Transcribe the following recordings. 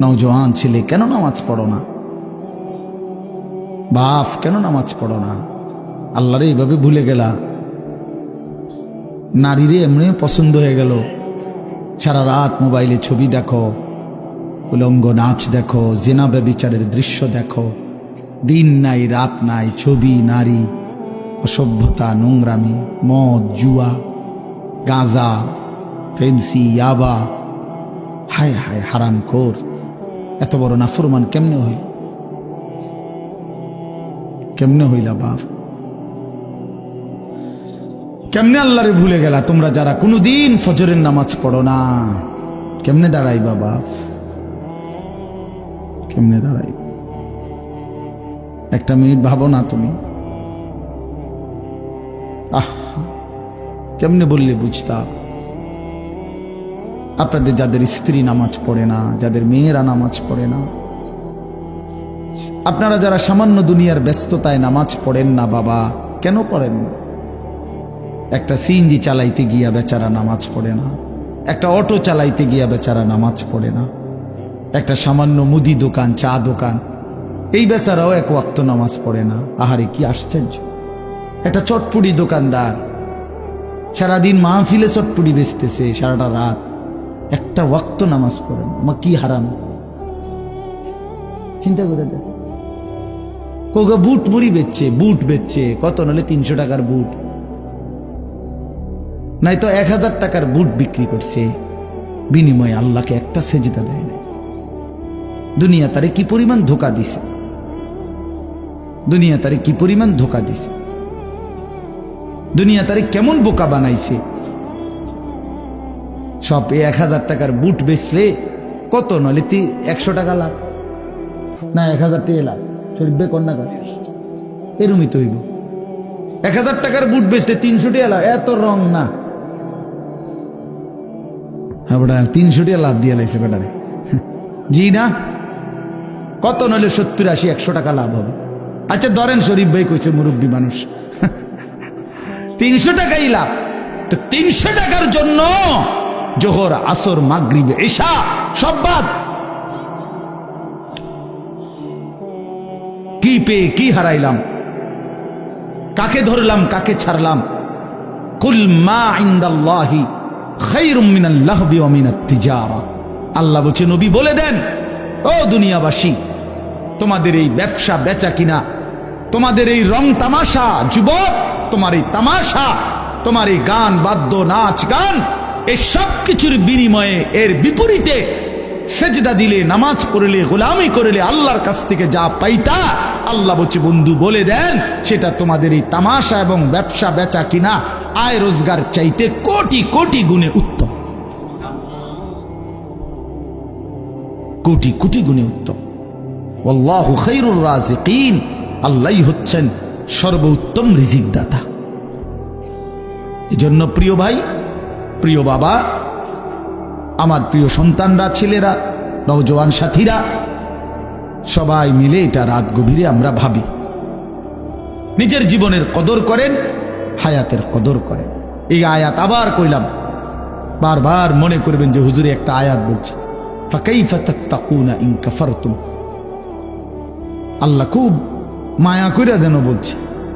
নওজোয়ান ছেলে, কেন নামাজ পড়ো না? বাপ, কেন নামাজ পড়ো না? আল্লাহরে এইভাবে ভুলে গেলা। নারীরে এমনি পছন্দ হয়ে গেল, সারা রাত মোবাইলে ছবি দেখো, উলঙ্গ নাচ দেখো, জেনা ব্যভিচারের দৃশ্য দেখো, দিন নাই রাত নাই, ছবি, নারী, অসভ্যতা, নোংরামি, মদ, জুয়া, গাঁজা, ফেন্সি, ইয়াবা। হায় হায় হারামখোর, এত বড় নাফরমান কেমনে হইল? কেমনে হইলা বাপ? কেমনে আল্লাহরে ভুলে গেলা তোমরা যারা কোনোদিন ফজরের নামাজ পড়ো না? কেমনে দাঁড়াইবা বাপ? কেমনে দাঁড়াই? একটা মিনিট ভাবো না তুমি? কেমনে বললে বুঝতা? আপনাদের যাদের স্ত্রী নামাজ পড়ে না, যাদের মেয়েরা নামাজ পড়ে না, আপনারা যারা সামান্য দুনিয়ার ব্যস্ততায় নামাজ পড়েন না বাবা, কেন পড়েন না? একটা সিএনজি চালাইতে গিয়া বেচারা নামাজ পড়ে না, একটা অটো চালাইতে গিয়া বেচারা নামাজ পড়ে না, একটা সামান্য মুদি দোকান, চা দোকান, এই বেচারাও এক ওয়াক্ত নামাজ পড়ে না। আহারে কি আশ্চর্য! একটা চটপুরি দোকানদার সারাদিন মাহফিলে চটপুরি বেচতেছে সারাটা রাত, একটা ওয়াক্ত নামাজ পড়ে না। মা কি হারাম! চিন্তা করে দেখ। কোগা বুট মুড়ি বেচছে, বুট বেচছে কত? নাহলে 300 টাকার বুট, নাই তো 1000 টাকার বুট বিক্রি করছে, বিনিময়ে আল্লাহকে একটা সেজদা দেয় না। দুনিয়া তারে কি পরিমাণ ধোকা দিছে, দুনিয়া তারে কি পরিমাণ ধোকা দিছে, দুনিয়া তারে কেমন বোকা বানাইছে। সব 1000 টাকার বুট বেচলে কত? নলে 100 টাকা লাভ, না 1000 টাকা লাভ। শরীফ কন্যা এরমই তো হইব। 1000 টাকার বুট বেচলে 300 টাকা লাভ, এত রং না। হ্যাঁ বেটা, 300 টাকা লাভ দিয়ে লাইছে বেটারে। জি না, কত? নলে 70, 80, 100 টাকা লাভ হবে। আচ্ছা ধরেন শরীফ ভাই কইছে মুরব্বী মানুষ, 300 টাকাই লাভ। তো 300 টাকার জন্য জোহর, আসর, মাগরিব, ইশা সব বাদ। কি পেয়ে কি হারাইলাম? কাকে ধরলাম, কাকে ছাড়লাম? কুল মা ইনদাল্লাহি খায়রুম মিনাল লাহবি ওয়া মিনাত তিজারা। আল্লাহ বলছে, নবী বলে দেন, ও দুনিয়াবাসী, তোমাদের এই ব্যবসা বেচা কিনা, তোমাদের এই রং তামাশা, যুবক, তোমার এই তামাশা, তোমার এই গান বাদ্য, নাচ গান, এই সব কিছুর বিনিময়ে, এর বিপরীতে সেজদা দিলে, নামাজ পড়লে, গোলামি করলে আল্লাহর কাছ থেকে যা পাইতা, আল্লাহ বলছে বন্ধু বলে দেন, সেটা তোমাদের এই তামাশা এবং ব্যবসা বেচা কিনা, আয় রোজগার চাইতে কোটি কোটি গুণে উত্তম, কোটি কোটি গুণে উত্তম। আল্লাহু খায়রুর রাজিকিন, আল্লাহই হচ্ছেন সর্বোত্তম রিজিক দাতা। এজন্য প্রিয় ভাই, প্রিয় বাবা, আমার প্রিয় সন্তানরা, ছেলেরা, নওজোয়ান সাথীরা, সবাই মিলে এটা রাত গভীরে আমরা ভাবি, নিজের জীবনের কদর করেন, হায়াতের কদর করেন। এই আয়াত আবার কইলাম, বারবার মনে করবেন যে হুজুরে একটা আয়াত বলছে, ফাকাইফা তাত্তাকুনা ইন কাফারতুম। আল্লাহ খুব মায়া কইরা যেন বলছে,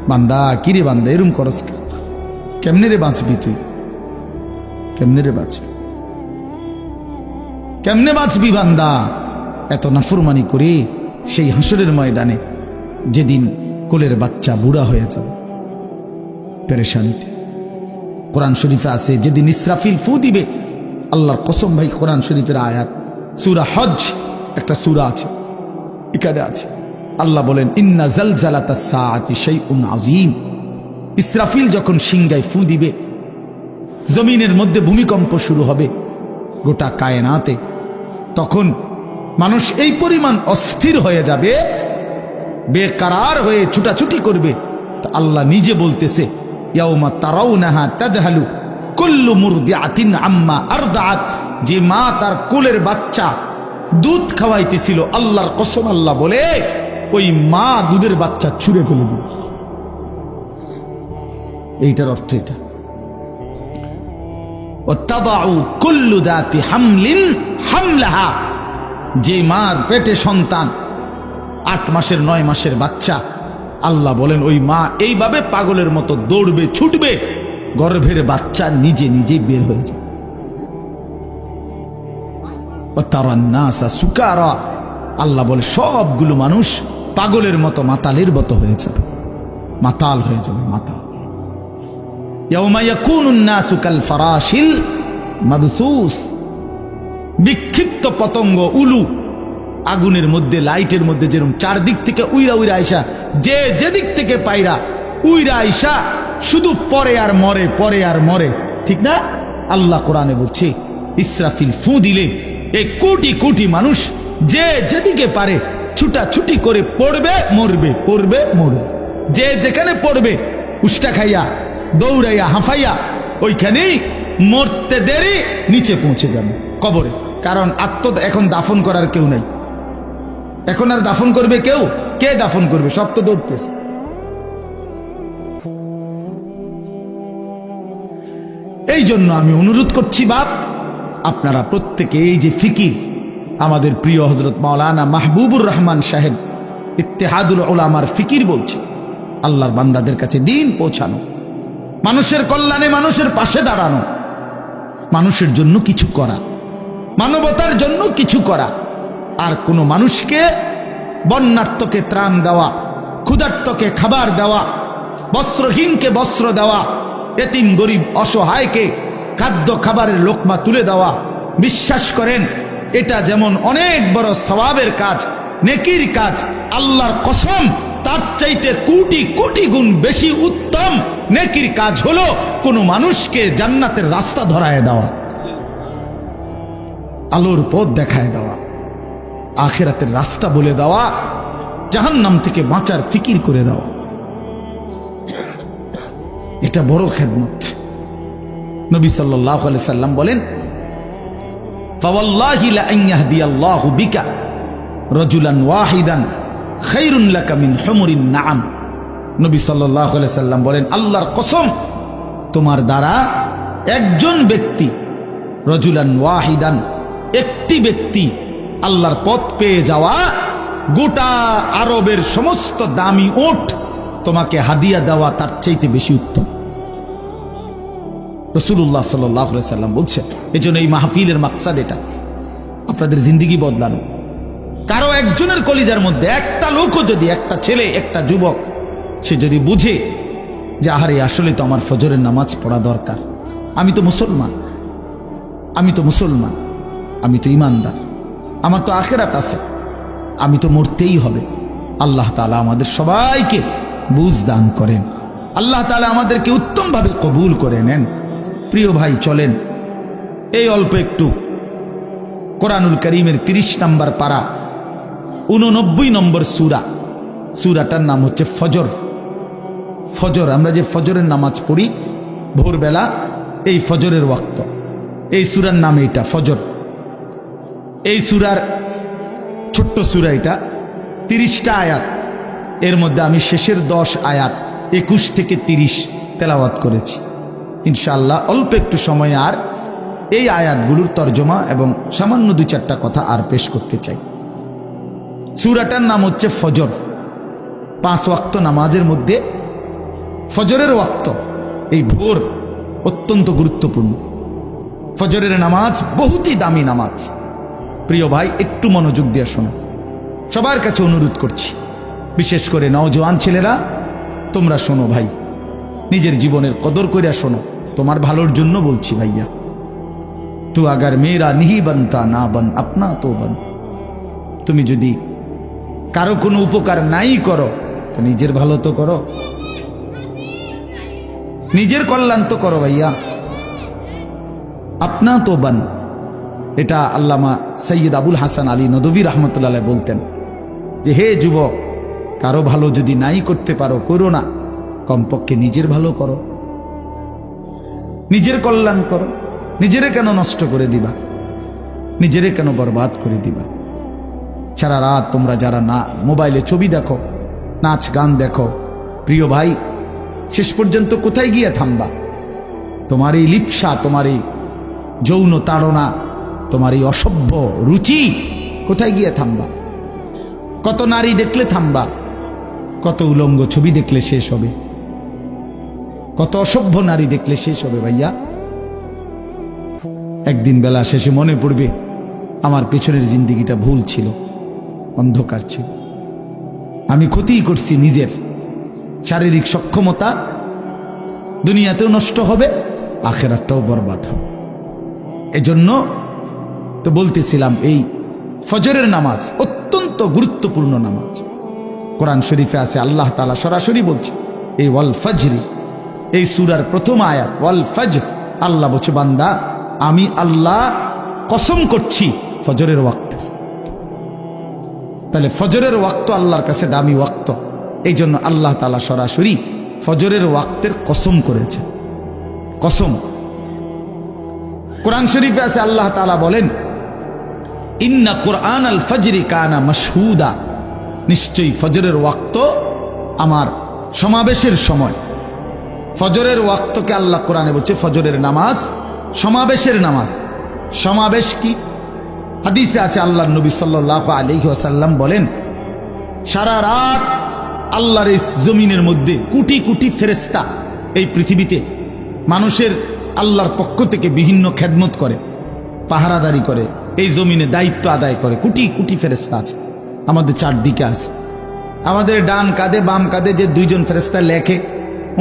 বান্দা, কিরে বান্দা, এরম করস কেমনে রে বাঁচবি তুই? কেমনে রে বাঁচবি? কেমনে বাঁচবি বান্দা এত নাফরমানি করে সেই হাসরের ময়দানে, যেদিন কোলের বাচ্চা বুড়া হয়ে যাবে পেরেশানিতে? কোরআন শরীফে আছে, যেদিন ইসরাফিল ফু দিবে, আল্লাহর কসম ভাই, কোরআন শরীফের আয়াত, সূরা হজ একটা সূরা আছে, এখানে আছে, আল্লাহ বলেন, ইন্না জালজালাতাস সাআতি শাইউন আযীম। ইসরাফিল যখন সিংগায় ফু দিবে, জমিনের মধ্যে ভূমিকম্প শুরু হবে গোটা কায়নাতে, তখন মানুষ এই পরিমাণ অস্থির হয়ে যাবে, বেকারার হয়ে ছুটাছুটি করবে। তো আল্লাহ নিজে বলতেছে, ইয়াউমা তারাউনাহা তাদহালু কুল্লু মুরদিআতিন আম্মা আরদাআত। যে মা তার কোলের বাচ্চা দুধ খাওয়াইতেছিল, আল্লাহর কসম আল্লাহ বলে, ওই মা দুধের বাচ্চা ছুঁড়ে ফেলে দিল। এইটার অর্থ এটা। ওয়াতাদাউ কুল্লু যাতি হামলিন হামলাহা। যে মার পেটে সন্তান 8 মাসের 9 মাসের বাচ্চা, আল্লাহ বলেন ওই মা এইভাবে পাগলের মতো দৌড়বে ছুটবে, গর্ভের বাচ্চা নিজে নিজে বের হয়ে যায়। সুকারা, আল্লাহ বলে সবগুলো মানুষ পাগলের মতো মাতালের মতো হয়ে যাবে, মাতাল হয়ে যাবে, মাতাল। ইয়াউমা ইয়াকুনুন নাসু কাল ফারাশিল মাবসুস, বিক্ষিপ্ত পতঙ্গ উলু আগুনের মধ্যে, লাইটের মধ্যে যেরকম চারদিক থেকে উইরা উইরা আইসা, যে যেদিক থেকে পাইরা উইরা আইসা শুধু পরে আর মরে, পরে আর মরে, ঠিক না? আল্লাহ কোরআনে বলছে ইসরাফিল ফু দিলে এই কোটি কোটি মানুষ যে যেদিকে পারে ছুটাছুটি করে পড়বে মরবে, পড়বে মরবে, যে যেখানে পড়বে উষ্টা খাইয়া দৌড়াইয়া হাঁফাইয়া ওইখানেই মরতে দেরি নিচে পৌঁছে যাবে কবরে। কারণ এখন দাফন করার কেউ নাই, এখন আর দাফন করবে কেউ? কে দাফন করবে? সব তো দৌড়তেছে। এই জন্য আমি অনুরোধ করছি বাপ, আপনারা প্রত্যেকে এই যে ফিকির, আমাদের প্রিয় হযরত মাওলানা মাহবুবুর রহমান সাহেব ইত্তেহাদুল উলামার ফিকির বলছে, আল্লাহর বান্দাদের কাছে দিন পৌঁছানো, মানুষের কল্যাণে মানুষের পাশে দাঁড়ানো, মানুষের জন্য কিছু করা, মানবতার জন্য কিছু করা, আর কোনো মানুষকে, বন্যার্তকে ত্রাণ দেওয়া, ক্ষুধার্তকে খাবার দেওয়া, বস্ত্রহীনকে বস্ত্র দেওয়া, এতিম গরিব অসহায়কে খাদ্য খাবারের লোকমা তুলে দেওয়া, বিশ্বাস করেন এটা যেমন অনেক বড় সওয়াবের কাজ, নেকির কাজ, আল্লাহর কসম তার চাইতে কোটি কোটি গুণ বেশি উত্তম নেকির কাজ হলো কোনো মানুষকে জান্নাতের রাস্তা ধরায় দেওয়া, আলোর পথ দেখায় দেওয়া, আখিরাতের রাস্তা বলে দেওয়া, জাহান্নাম থেকে বাঁচার ফিকির করে দেওয়া। এটা বড় খেদমত। নবী সাল্লাল্লাহু আলাইহি সাল্লাম বলেন, ফাওয়াল্লাহি লা আন ইয়াহদিয়াল্লাহু বিকা রাজুলান ওয়াহিদান খায়রুন লাকা মিন হুমুরিন নাআম। নবী সাল্লাল্লাহু আলাইহি সাল্লাম বলেন, আল্লাহর কসম, তোমার দ্বারা একজন ব্যক্তি, রাজুলান ওয়াহিদান, একটি ব্যক্তি আল্লাহর পথ পেয়ে যাওয়া, গোটা আরবের সমস্ত দামি উট তোমাকে হাদিয়া দেওয়া তার চাইতে বেশি উত্তম। রাসূলুল্লাহ সাল্লাল্লাহু আলাইহি সাল্লাম বলছে, এজন্য এই মাহফিলের মাকসাদ এটা, আপনাদের জিন্দেগি বদলানো। কারো একজনের কলিজার মধ্যে একটা লোকও যদি, একটা ছেলে, একটা যুবক, সে যদি বুঝে যে আহারে আসলে তো আমার ফজরের নামাজ পড়া দরকার, আমি তো মুসলমান, আমি তো মুসলমান, আমি তো ইমানদার, আমার তো আখিরাত আছে, আমি তো মরতেই হবে। আল্লাহ তাআলা আমাদের সবাইকে বুঝ দান করেন, আল্লাহ তাআলা আমাদেরকে উত্তমভাবে কবুল করে নেন। প্রিয় ভাই, চলেন এই অল্প একটু কোরআনুল কারীমের 30 নম্বর পারা 89 নম্বর সূরা, সূরাটার নাম হচ্ছে ফজর। ফজর, আমরা যে ফজরের নামাজ পড়ি ভোরবেলা, এই ফজরের ওয়াক্ত, এই সূরার নাম এটা ফজর। এই সূরার ছোট্ট সূরা, এটা 30টা আয়াত, এর মধ্যে আমি শেষের 10 আয়াত 21 থেকে 30 তেলাওয়াত করেছি। ইনশাআল্লাহ অল্প একটু সময় আর এই আয়াতগুলোর তর্জমা এবং সামান্য 2-4টা কথা আর পেশ করতে চাই। সূরাটার নাম হচ্ছে ফজর। 5 ওয়াক্ত নামাজের মধ্যে ফজরের ওয়াক্ত, এই ভোর অত্যন্ত গুরুত্বপূর্ণ। ফজরের নামাজ বহুতই দামি নামাজ। প্রিয় ভাই, একটু মনোযোগ দিয়ে শোনো, সবার কাছে অনুরোধ করছি, বিশেষ করে নওজোয়ান ছেলেরা, তোমরা শোনো ভাই, নিজের জীবনের কদর করে শোনো, তোমার ভালোর জন্য বলছি ভাইয়া। তু আগার মেরা নিহি বানতা না বান আপনা তো বান, তুমি যদি কারো কোনো উপকার নাই করো তো নিজের ভালো তো করো, নিজের কল্যাণ তো করো ভাইয়া। আপনা তো বান, এটা আল্লামা সৈয়দ আবুল হাসান আলী নদভী রহমতুল্লাহ আলাইহি বলতেন যে, হে যুবক, কারো ভালো যদি নাই করতে পারো, করো না, কমপক্ষে নিজের ভালো করো, নিজের কল্যাণ করো। নিজেরে কেন নষ্ট করে দিবা, নিজেরে কেন বরবাদ করে দিবা? সারা রাত তোমরা যারা না মোবাইলে ছবি দেখো, নাচ গান দেখো, প্রিয় ভাই, শেষ পর্যন্ত কোথায় গিয়ে থামবা? তোমার এই লিপ্সা, তোমার এই যৌন তাড়না, তোমার এই অসভ্য রুচি কোথায় গিয়ে থামবা? কত নারী দেখলে থামবা? কত উলঙ্গ ছবি দেখলে শেষ হবে? কত অসভ্য নারী দেখলে শেষ হবে ভাইয়া? একদিন বেলা শেষে মনে পড়বে আমার পেছনের জিন্দিগিটা ভুল ছিল, অন্ধকার ছিল। আমি ক্ষতি করছি নিজের। শারীরিক সক্ষমতা দুনিয়াতেও নষ্ট হবে, আখেরাতটাও বরবাদ হবে। এজন্য তো বলতেছিলাম এই ফজরের নামাজ অত্যন্ত গুরুত্বপূর্ণ নামাজ। কোরআন শরীফে আছে আল্লাহ তাআলা সরাসরি বলছে এই ওয়াল ফজরি, এই সূরার প্রথম আয়াত ওয়াল ফজর। আল্লাহ বলছে বান্দা আমি আল্লাহ কসম করছি ফজরের ওয়াক্ত। তাহলে ফজরের ওয়াক্ত আল্লাহর কাছে দামি ওয়াক্ত, এই জন্য আল্লাহ তাআলা সরাসরি ফজরের ওয়াক্তের কসম করেছে। কসম কোরআন শরীফে আছে আল্লাহ তাআলা বলেন ইন্না কুরআন আল ফজরি কানা মাশহুদা, নিশ্চয়ই ফজরের ওয়াক্ত আমার সমাবেশের সময়। ফজরের ওয়াক্তকে আল্লাহ কোরআনে বলছে ফজরের নামাজ সমাবেশের নামাজ। সমাবেশ কি? হাদিসে আছে আল্লাহর নবী সাল্লাল্লাহু আলাইহি ওয়াসাল্লাম বলেন সারা রাত আল্লাহর এই জমিনের মধ্যে কোটি কোটি ফেরেশতা এই পৃথিবীতে মানুষের আল্লাহর পক্ষ থেকে বিভিন্ন খেদমত করে, পাহারাদারি করে, এই জমিনে দায়িত্ব আদায় করে। কোটি কোটি ফেরেশতা আছে আমাদের চারদিকে আছে। আমাদের ডান কাঁধে বাম কাঁধে যে দুইজন ফেরেশতা লেখে,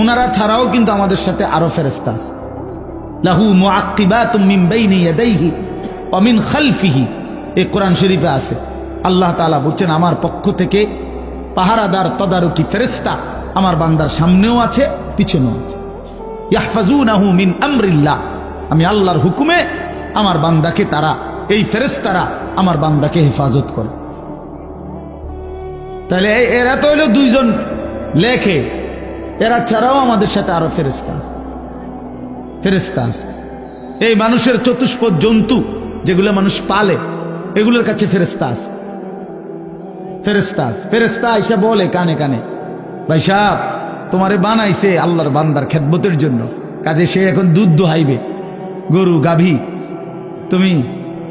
ওনারা ছাড়াও কিন্তু আমাদের সাথে আরো ফেরেশতা আছে। লাহু মুআক্কিবাতুম মিন বাইনি ইয়াদাইহি ওয়া মিন খালফিহি, এই কোরআন শরীফে আছে। আল্লাহ তাআলা বলছেন আমার পক্ষ থেকে পাহারাদার তদারকি ফেরেশতা আমার বান্দার সামনেও আছে, পিছনেও আছে। ইয়াহফাজুনাহু মিন আমরিল্লাহ, আমি আল্লাহর হুকুমে আমার বান্দাকে তারা, এই ফেরেশতারা আমার বান্দাকে হেফাজত করে। তাহলে এরা তো হলো দুইজন লেখে, এরা ছাড়াও আমাদের সাথে আরো ফেরেশতা আছে। ফেরেশতা আছে এই মানুষের চতুষ্পদ জন্তু যেগুলো মানুষ পালে, এগুলোর কাছে ফেরেশতা আছে। ফেরেশতা আছে। ফেরেশতা আইসা বলে কানে কানে ভাই সাহেব তোমারে বানাইছে আল্লাহর বান্দার খেদমতের জন্য, কাজে সে এখন দুধ দোহাইবে, গরু গাভী, তুমি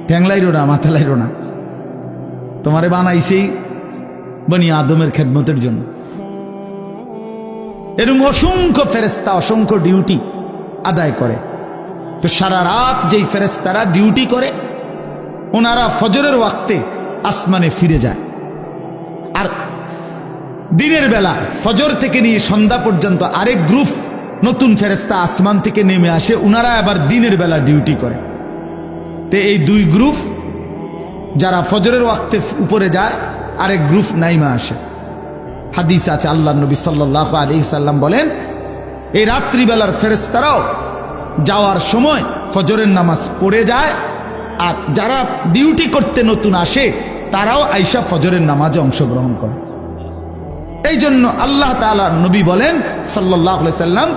ঠ্যাংলাইরো না মাথা লাইরো না, তোমারে বানাইছেই বনি আদমের খেদমতের জন্য। এরকম অসংখ্য ফেরেশতা অসংখ্য ডিউটি আদায় করে। তো সারা রাত যেই ফেরেশতারা ডিউটি করে ওনারা ফজরের ওয়াক্তে আসমানে ফিরে যায়। আর দিনের বেলা ফজর থেকে নিয়ে সন্ধ্যা পর্যন্ত আরেক গ্রুপ নতুন ফেরেশতা আসমান থেকে নেমে আসে, ওনারা আবার দিনের বেলা ডিউটি করে। তো এই দুই গ্রুপ যারা ফজরের ওয়াক্তে উপরে যায়, আরেক গ্রুপ নাইমা আসে। হাদিস আছে আল্লাহর নবী সাল্লাল্লাহু আলাইহি সাল্লাম বলেন এই রাত্রিবেলার ফেরেশতারাও যাওয়ার সময় ফজরের নামাজ পড়ে যায়, আর যারা ডিউটি করতে নতুন আসে তারাও আইসা ফজরের নামাজে অংশগ্রহণ করে। এই জন্য আল্লাহ তাআলা নবী বলেন সাল্লাল্লাহু আলাইহি সাল্লাম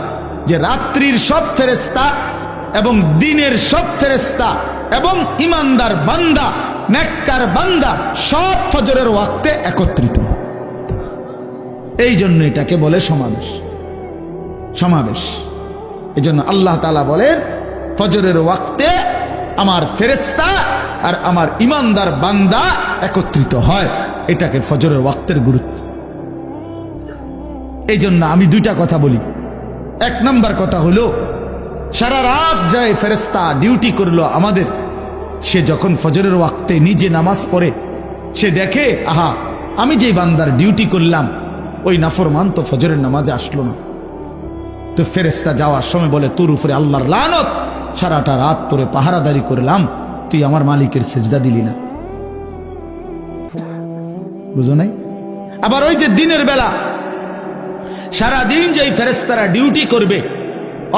যে রাত্রির সব ফেরেশতা এবং দিনের সব ফেরেশতা এবং ইমানদার বান্দা নেককার বান্দা সব ফজরের ওয়াক্তে একত্রিত। এই জন্য এটাকে বলে সমাবেশ। সমাবেশ এই জন্য আল্লাহ তাআলা বলেন ফজরের ওয়াক্তে আমার ফেরেশতা আর আমার ইমানদার বান্দা একত্রিত হয়, এটাকে ফজরের ওয়াক্তের গুরুত্ব। এই জন্য আমি দুইটা কথা বলি। এক নাম্বার কথা হলো সারা রাত যায় ফেরেশতা ডিউটি করলো আমাদের, সে যখন ফজরের ওয়াক্তে নিজে নামাজ পড়ে সে দেখে আহা আমি যেই বান্দার ডিউটি করলাম ওই নাফরমান তো ফজরের নামাজে আসলো না। তো ফেরেশতা যাওয়ার সময় বলে তোর উপরে আল্লাহর লানত, সারাটা রাত তোরে পাহারাদারি করলাম, তুই আমার মালিকের সেজদা দিলি না। বুঝো নাই? আবার ওই যে দিনের বেলা সারাদিন যেই ফেরেশতারা ডিউটি করবে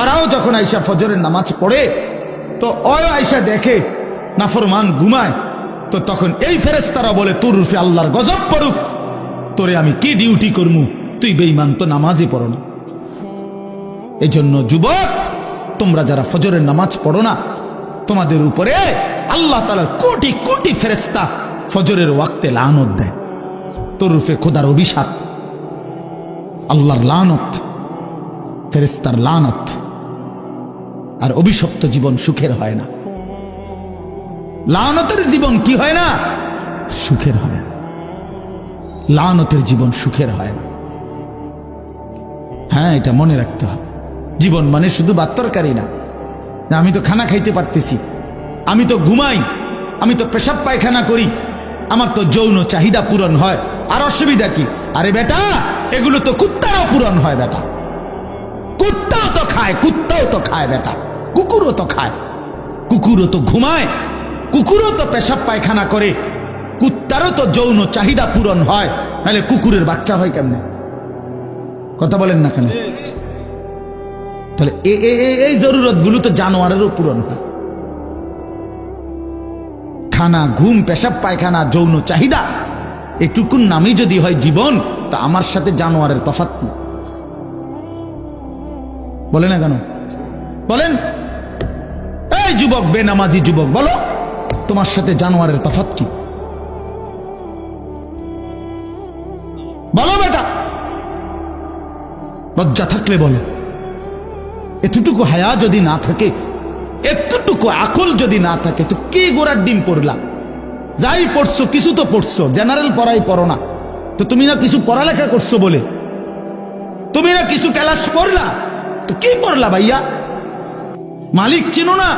ওরাও যখন আইসা ফজরের নামাজ পড়ে তো ওই আইসা দেখে নাফরমান ঘুমায়, তো তখন এই ফেরেশতারা বলে তোর রূপে আল্লাহর গজব পড়ুক, তোরে আমি কি ডিউটি করমু, তুই বেঈমান তো নামাজই পড়ো না। এই জন্য যুবক তোমরা যারা ফজরের নামাজ পড়ো না, তোমাদের উপরে আল্লাহ তাআলার কোটি কোটি ফেরেশতা ফজরের ওয়াক্তে লানত দেয়। তোর রূপে খোদার অভিশাপ, আল্লাহর লানত, ফেরেশতার লানত। আর অভিশপ্ত জীবন সুখের হয় না। লানতের জীবন কি হয় না? সুখের হয় না, লানতের জীবন সুখের হয় না। হ্যাঁ, এটা মনে রাখতে হবে। জীবন মানে শুধু ভাত তরকারি না, আমি তো খানা খাইতে পারতেছি, আমি তো ঘুমাই, আমি তো পেশাব পায়খানা করি, আমার তো যৌন চাহিদা পূরণ হয়, আর অসুবিধা কি? আরে বেটা, এগুলো তো কুত্তারও পূরণ হয় বেটা, কুত্তাও তো খায়, কুত্তাও তো খায় বেটা, কুকুরও তো খায়, কুকুরও তো ঘুমায়, কুকুরও তো পেশাব পায়খানা করে, কুত্তারও তো যৌন চাহিদা পূরণ হয়, নাহলে কুকুরের বাচ্চা হয় কেমনে? কথা বলেন না কেন? তাহলে এই জরুরত গুলো তো জানোয়ারেরও পূরণ হয়। খানা, ঘুম, পেশাব পায়খানা, যৌন চাহিদা, একটুকুন নামই যদি হয় জীবন, তা আমার সাথে জানোয়ারের তফাৎ কি? বলে না কেন? বলেন, এই যুবক, বেনামাজি যুবক, বলো তোমার সাথে জানোয়ারের তফাৎ কি? বলো বেটা, লজ্জা থাকলে বলো। এতটুকু হায়া যদি না থাকে, এতটুকু আকল যদি না থাকে, তো কি গোড়ার ডিম পড়লা? যাই পড়ছো, কিছু তো পড়ছো, জেনারেল পড়াই পড়ো না তো? তুমি না কিছু পড়ালেখা করছো বলে, তুমি না কিছু ক্লাস পড়লা, তো কি পড়লা ভাইয়া? মালিক চিনো না,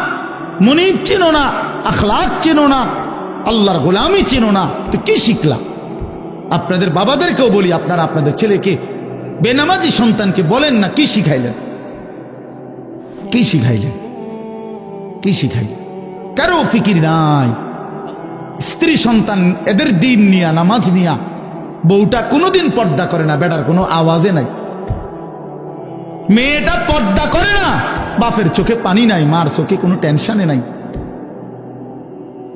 মুনিব চিনো না, আখলাক চিনো না, আল্লাহর গোলামি চিনো না, তো কি শিখলা? আপনাদের বাবাদেরকেও বলি, আপনারা আপনাদের ছেলেকে, বেনামাজি সন্তানকে বলেন না, কি শিখাইলেন? কি শিখাইলেন? কি শিখাইলেন? কারো ফিকির নাই। স্ত্রী সন্তান এদের দিন নিয়া, নামাজ নিয়া, বউটা কোনোদিন পর্দা করে না, বেটার কোনো আওয়াজে নাই। মেয়েটা পর্দা করে না, বাপের চোখে পানি নাই, মার চোখে কোনো টেনশনে নাই,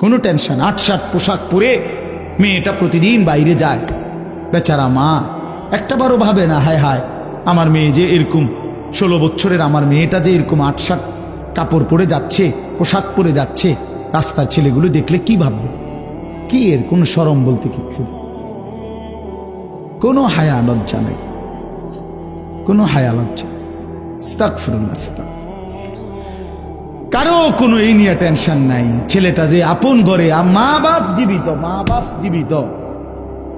কোনো টেনশন। ৮-৭ পোশাক পরে মেয়েটা প্রতিদিন বাইরে যায়, বেচারা মা একটা বারও ভাবে না, হায় হায় আমার মেয়ে যে এরকম, 16 বছরের আমার মেয়েটা যে এরকম ৮-৭ কাপড় পরে যাচ্ছে, পোশাক পরে যাচ্ছে, রাস্তার ছেলেগুলো দেখলে কি ভাববে? কি এর কোনো শরম বলতে কিচ্ছু, কোনো হায়া লজ্জা নাই, কোনো হায়া লজ্জা। আস্তাগফিরুল্লাহ, কারো কোনো এই নিয়ে টেনশন নাই। ছেলেটা যে আপন ঘরে, মা বাপ জীবিত, মা বাপ জীবিত,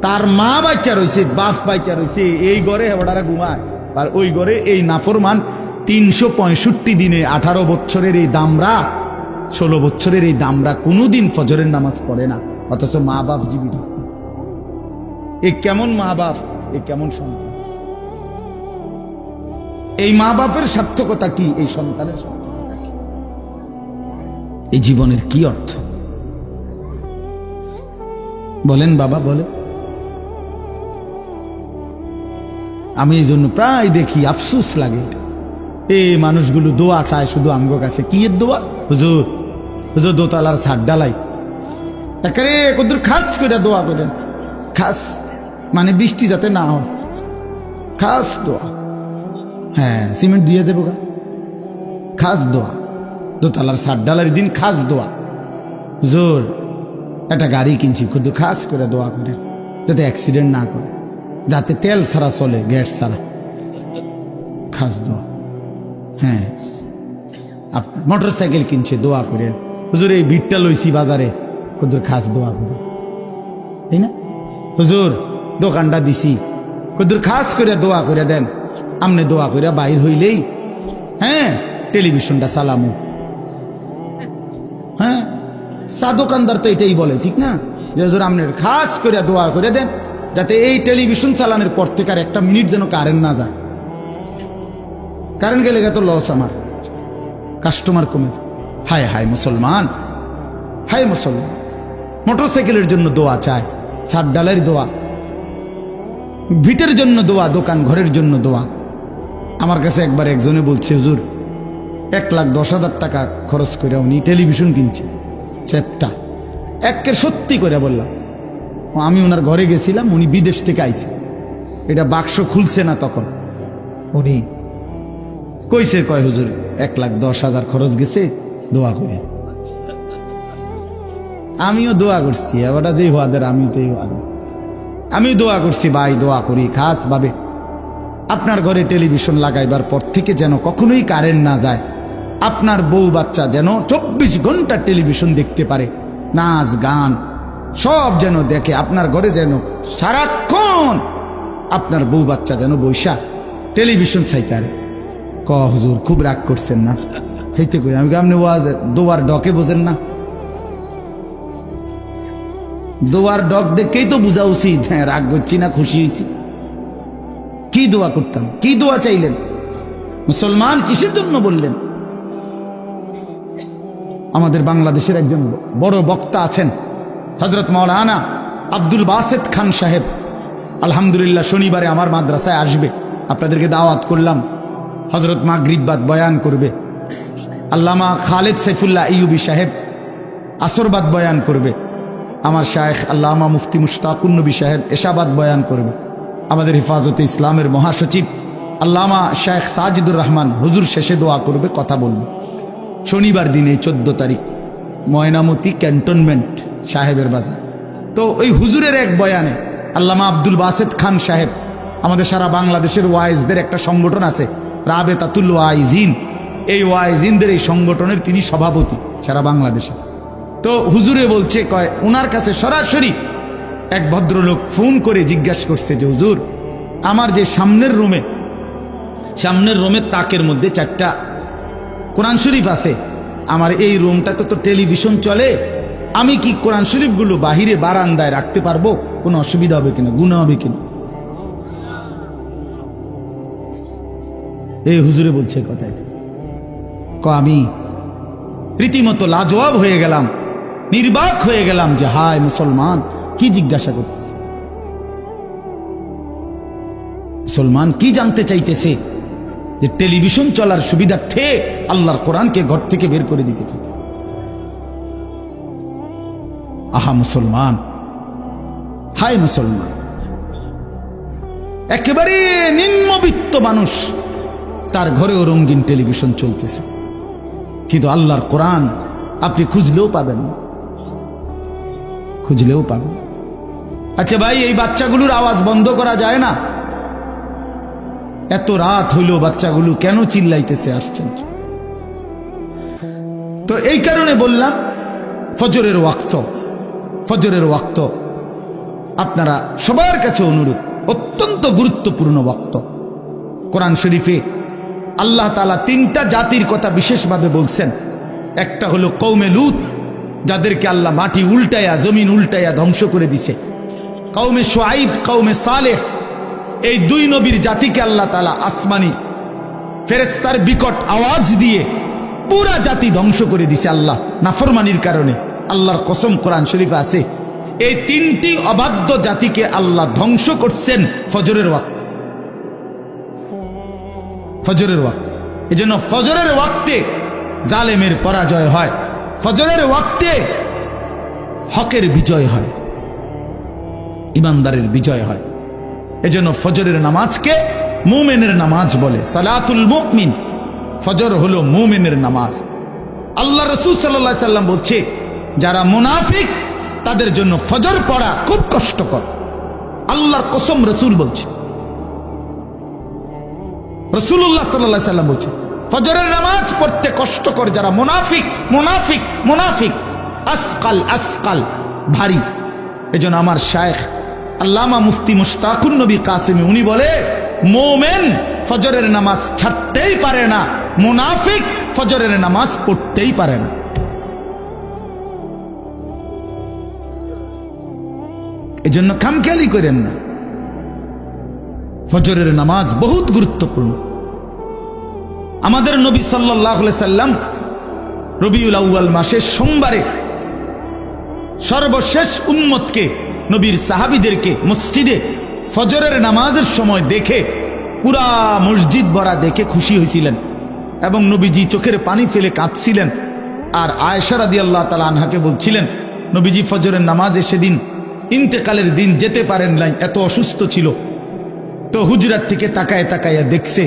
তার মা বাচ্চা রয়েছে, বাপ বাচ্চা রয়েছে, এই ঘরে ওরা ঘুমায়, আর ওই ঘরে এই নাফরমান 365 দিনে 18 বছরের এই দামরা, 16 বছরের এই দামরা কোনোদিন ফজরের নামাজ পড়ে না, অথচ মা বাপ জীবিত। এ কেমন মা বাপ, এ কেমন সন্তান? এই মা বাপের সার্থকতা কি? এই সন্তানের সার্থকতা কি? এই জীবনের কি অর্থ? বলেন বাবা, বলে। আমি এই জন্য প্রায় দেখি, আফসোস লাগে, এই মানুষগুলো দোয়া চায় শুধু আমগো কাছে। কি এর দোয়া? হুজুর, হুজুর দোতলার ছাদ ডালাই, একেবারে কদ্দুর খাস করে দোয়া করেন, খাস মানে বৃষ্টি যাতে না হয়, খাস দোয়া। হ্যাঁ, সিমেন্ট দিয়ে দেবো গা, খাস দোয়া। দোতলার ছাদ ডালার দিন খাস দোয়া। হুজুর একটা গাড়ি কিনছি, কদ্দুর খাস করে দোয়া করেন যাতে অ্যাক্সিডেন্ট না করে, যাতে তেল ছাড়া চলে, গ্যাস ছাড়া, খাস দোয়া। হ্যাঁ, মোটর সাইকেল কিনছে, দোয়া করে। হুজুর এই ভিড়টা লইছি বাজারে, কদ্দুর খাস দোয়া করে, তাই না? হুজুর দোকানটা দিছি, কদ্দুর খাস করে দোয়া করে দেন। আমনে দোয়া করে বাইর হইলেই, হ্যাঁ, টেলিভিশনটা চালামু। হ্যাঁ, চা দোকানদার তো এটাই বলে, ঠিক না? যে হুজুর আমনে খাস করে দোয়া করে দেন যাতে এই টেলিভিশন চালানোর পর থেকে আর একটা মিনিট যেন কারেন্ট না যায়। কারেন্ট গেলে তো লস, আমার কাস্টমার কমে যায়। হায় হায় মুসলমান, হায় মুসলমান, মোটর সাইকেলের জন্য দোয়া চায়, ছাদ ডালের দোয়া, ভিটের জন্য দোয়া, দোকান ঘরের জন্য দোয়া। আমার কাছে একবার একজনে বলছে, হুজুর 1,10,000 টাকা খরচ করে উনি টেলিভিশন কিনছে, চ্যাপটা একে। সত্যি করে বললাম, আমি ওনার ঘরে গেছিলাম, উনি বিদেশ থেকে আইছে, এটা বাক্স খুলছে না তখন, উনি কইছে, কয় হুজুর 1,10,000 খরচ গেছে, দোয়া করে। আমিও দোয়া করছি, এবারটা যেই হওয়াদের, আমি তো এই হওয়াদের, আমি দোয়া করছি, ভাই দোয়া করি খাস ভাবে আপনার ঘরে টেলিভিশন লাগাইবার পর থেকে যেন কখনোই কারেন্ট না যায়, আপনার বউ বাচ্চা যেন 24 ঘন্টা টেলিভিশন দেখতে পারে, নাচ গান, সব যেন দেখে, আপনার ঘরে যেন সারাক্ষণ আপনার বউ বাচ্চা যেন বৈশা টেলিভিশন চাইতারে। ক হুজুর খুব রাগ করছেন না? হইতে কই আমি আপনি ওয়াজ দোয়ার ডকে বোঝেন না? দোয়ার ডক দেখেই তো বোঝা উচিত হ্যাঁ রাগ করছি না খুশি হয়েছি। কি দোয়া করতাম, কি দোয়া চাইলেন? মুসলমান কিসের জন্য বললেন? আমাদের বাংলাদেশের একজন বড় বক্তা আছেন হযরত মাওলানা আব্দুল বাসেত খান সাহেব। আলহামদুলিল্লাহ শনিবারে আমার মাদ্রাসায় আসবে, আপনাদেরকে দাওয়াত করলাম। হযরত মাগরিব বাদ বয়ান করবে। আল্লামা খালেদ সাইফুল্লাহ আইয়ুবী সাহেব আসরবাদ বয়ান করবে। আমার শায়েখ আল্লামা মুফতি মুশতাকুন নবী সাহেব এশাবাদ বয়ান করবে। আমাদের হেফাজতে ইসলামের মহাসচিব আল্লামা শায়েখ সাজিদুর রহমান হুজুর শেষে দোয়া করবে, কথা বলবে। শনিবার দিনে 14 তারিখ ময়নামতি ক্যান্টনমেন্ট সাহেবের বাজার। তো ওই হুজুরের এক বয়ানে আল্লামা আব্দুল বাসেত খান সাহেব, আমাদের সারা বাংলাদেশের ওয়াইজদের একটা সংগঠন আছে রাবেতাতুল ওয়াইজিন, এই ওয়াইজিনদের এই সংগঠনের তিনি সভাপতি সারা বাংলাদেশে। তো হুজুরে বলছে কয় ওনার কাছে সরাসরি এক ভদ্রলোক ফোন করে জিজ্ঞাসা করছে যে হুজুর আমার যে সামনের রুমের তাকের মধ্যে 4টা কোরআন শরীফ আছে, আমার এই রুমটাতে তো টেলিভিশন চলে, আমি কি কোরআন শরীফগুলো বাহিরে বারান্দায় রাখতে পারবো? কোনো অসুবিধা হবে কিনা, গুনাহ হবে কিনা? এই হুজুরে বলছে কথাই। আমি রীতিমতো লাজবাব হয়ে গেলাম, নির্বাক হয়ে গেলাম যে হায় মুসলমান কি জিজ্ঞাসা করতেছে, মুসলমান কি জানতে চাইতেছে যে টেলিভিশন চলার সুবিধার্থে আল্লাহর কোরআনকে ঘর থেকে বের করে দিতে চাইছে। আহা মুসলমান, হায় মুসলমান, একেবারে নিম্নবিত্ত মানুষ তার ঘরেও রঙিন টেলিভিশন চলতেছে, কিন্তু আল্লাহর কোরআন আপনি খুঁজলেও পাবেন না, খুঁজলেও পাবেন। আচ্ছা ভাই, এই বাচ্চাগুলোর আওয়াজ বন্ধ করা যায় না? এত রাত হইল বাচ্চাগুলো কেন চিল্লাইতেছে আসছেন? তো এই কারণে বললাম ফজরের ওয়াক্ত আপনারা সবার কাছে অনুরোধ, অত্যন্ত গুরুত্বপূর্ণ ওয়াক্ত। কোরআন শরীফে আল্লাহ তাআলা 3টা জাতির কথা বিশেষভাবে বলছেন। একটা হলো কওমে লূত, যাদেরকে আল্লাহ মাটি উল্টায়া জমিন উল্টায়া ধ্বংস করে দিছে। কওমে শুআইব, কওমে সালেহ, এই 2 নবীর জাতিকে আল্লাহ তাআলা আসমানি ফেরেশতার বিকট আওয়াজ দিয়ে পুরা জাতি ধ্বংস করে দিছে আল্লাহ নাফরমানির কারণে। আল্লাহর কসম কোরআন শরীফে আছে, এই 3টি অবাধ্য জাতিকে আল্লাহ ধ্বংস করছেন ফজরের ওয়াক্তে। এজন্য ফজরের ওয়াক্তে জালেমের পরাজয় হয়, ফজরের ওয়াক্তে হকের বিজয় হয়, ইমানদারের বিজয় হয়। এজন্য ফজরের নামাজকে মুমিনের নামাজ বলে, সালাতুল মুমিন। ফজর হলো মুমিনের নামাজ। আল্লাহ রাসূল সাল্লাল্লাহু আলাইহি সাল্লাম বলছে, যারা মুনাফিক তাদের জন্য ফজর পড়া খুব কষ্টকর। আল্লাহর কসম রাসূল বলছে, রাসূলুল্লাহ সাল্লাল্লাহু আলাইহি সাল্লাম বলছে ফজরের নামাজ পড়তে কষ্টকর যারা মুনাফিক, আসকাল ভারী। এজন্য আমার শায়েখ আল্লামা মুফতি মুশতাকুন নবী কাসেমি উনি বলে, মুমিন ফজরের নামাজ ছাড়তেই পারে না, মুনাফিক ফজরের নামাজ পড়তেই পারে না। এজন্য খামখেয়ালি করেন না, ফজরের নামাজ বহুত গুরুত্বপূর্ণ। আমাদের নবী সাল্লাল্লাহু আলাইহি সাল্লাম রবিউল আউয়াল মাসের সোমবারে সর্বশেষ উম্মতকে, নবীর সাহাবীদেরকে মসজিদে ফজরের নামাজের সময় দেখে পুরা মসজিদ ভরা দেখে খুশি হয়েছিলেন এবং নবীজি চোখের পানি ফেলে কাঁদছিলেন। আর আয়েশা রাদিয়াল্লাহু তাআলা আনহাকে বলছিলেন, নবীজি ফজরের নামাজে সেদিন ইন্তেকালের দিন যেতে পারেন নাই, এত অসুস্থ ছিল। তো হুজরাত থেকে তাকায় দেখছে